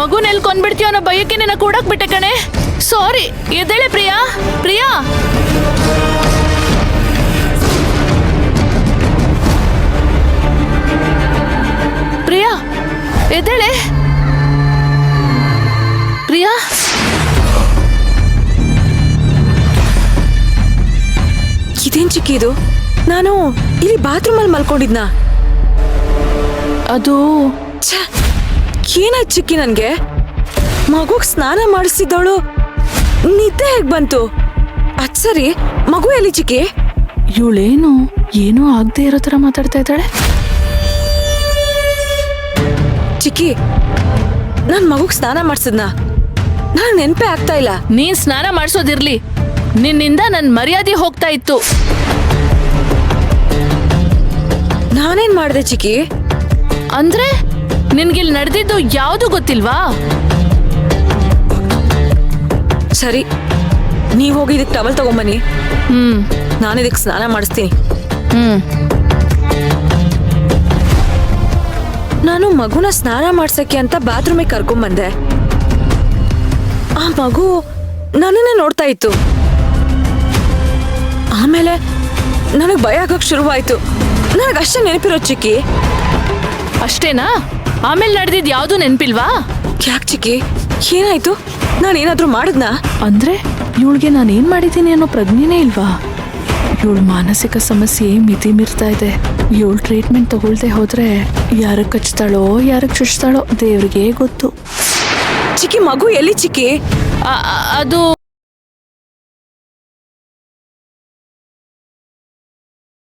ಮಗುನ ಎಲ್ಲಿ ಕೊಂಡ್ಬಿಡ್ತೀಯ ಅನ್ನೋ ಭಯಕ್ಕೆ ನಿನ್ನ ಕೂಡಕ್ ಬಿಟ್ಟೆ ಕಣೆ. ಸಾರಿ. ಎದ್ದೇಳೆ ಪ್ರಿಯಾ. ಪ್ರಿಯಾ ಪ್ರಿಯಾ ಎದ್ದೇಳೆ. ಪ್ರಿಯಾ ಇದೇನ್ ಚಿಕ್ಕಿ ಇದು? ನಾನು ಇಲ್ಲಿ ಬಾತ್ರೂಮ್ ಅಲ್ಲಿ ಮಲ್ಕೊಂಡಿದ್ನ. ಅದು ಏನಾಯ್ತು ಚಿಕ್ಕಿ? ನನ್ಗೆ ಮಗುಗ್ ಸ್ನಾನ ಮಾಡಿಸಿದವಳು ನಿದ್ದೆ ಹೇಗ್ ಬಂತು? ಅದ್ ಸರಿ, ಮಗು ಎಲ್ಲಿ ಚಿಕ್ಕಿ? ಇವಳೇನು ಏನೂ ಆಗದೆ ಇರೋ ತರ ಮಾತಾಡ್ತಾ ಇದ್ದಾಳೆ. ಚಿಕ್ಕಿ, ನಾನ್ ಮಗುಗ್ ಸ್ನಾನ ಮಾಡ್ಸಿದ್ನ? ನಾನು ನೆನ್ಪೇ ಆಗ್ತಾ ಇಲ್ಲ. ನೀನ್ ಸ್ನಾನ ಮಾಡಿಸೋದಿರ್ಲಿ, ನಿನ್ನಿಂದ ನನ್ ಮರ್ಯಾದೆ ಹೋಗ್ತಾ ಇತ್ತು. ನಾನೇನ್ ಮಾಡ್ದೆ ಚಿಕ್ಕಿ? ಅಂದ್ರೆ ನಿನ್ಗಿಲ್ ನಡೆದಿದ್ದು ಯಾವುದು ಗೊತ್ತಿಲ್ವಾ? ಸರಿ, ನೀವ್ ಹೋಗಿ ಇದಕ್ ಟವಲ್ ತಗೊಂಬನ್ನಿ. ನಾನು ಇದಕ್ ಸ್ನಾನ ಮಾಡಿಸ್ತೀನಿ. ನಾನು ಮಗುನ ಸ್ನಾನ ಮಾಡ್ಸಕ್ಕೆ ಅಂತ ಬಾತ್ರೂಮಿಗೆ ಕರ್ಕೊಂಬಂದೆ. ಆ ಮಗು ನನ್ನನ್ನೇ ನೋಡ್ತಾ ಇತ್ತು. ಆಮೇಲೆ ನನಗ್ ಭಯ ಆಗಕ್ ಶುರುವಾಯ್ತು. ನನಗಷ್ಟೇ ನೆನಪಿರೋ ಚಿಕ್ಕಿ. ಅಷ್ಟೇನಾ? ಆಮೇಲೆ ನಡೆದಿದ್ ಯಾವ್ದು ನೆನ್ಪಿಲ್ವಾ? ಯಾಕೆ ಚಿಕ್ಕಿ, ಏನಾಯ್ತು? ನಾನೇನಾದ್ರೂ ಮಾಡಿದ್ನಾ? ಅಂದ್ರೆ ಇವಳಿಗೆ ನಾನೇನ್ ಮಾಡಿದ್ದೀನಿ ಅನ್ನೋ ಪ್ರಜ್ಞೆನೇ ಇಲ್ವಾ? ಇವಳು ಮಾನಸಿಕ ಸಮಸ್ಯೆ ಮಿತಿ ಮೀರ್ತಾ ಇದೆ. ಇವಳು ಟ್ರೀಟ್ಮೆಂಟ್ ತಗೊಳ್ದೆ ಹೋದ್ರೆ ಯಾರಕ್ ಕಚ್ತಾಳೋ ಯಾರಕ್ ಚುಚ್ತಾಳೋ ದೇವ್ರಿಗೆ ಗೊತ್ತು. ಚಿಕ್ಕಿ, ಮಗು ಎಲ್ಲಿ ಚಿಕ್ಕಿ? ಅದು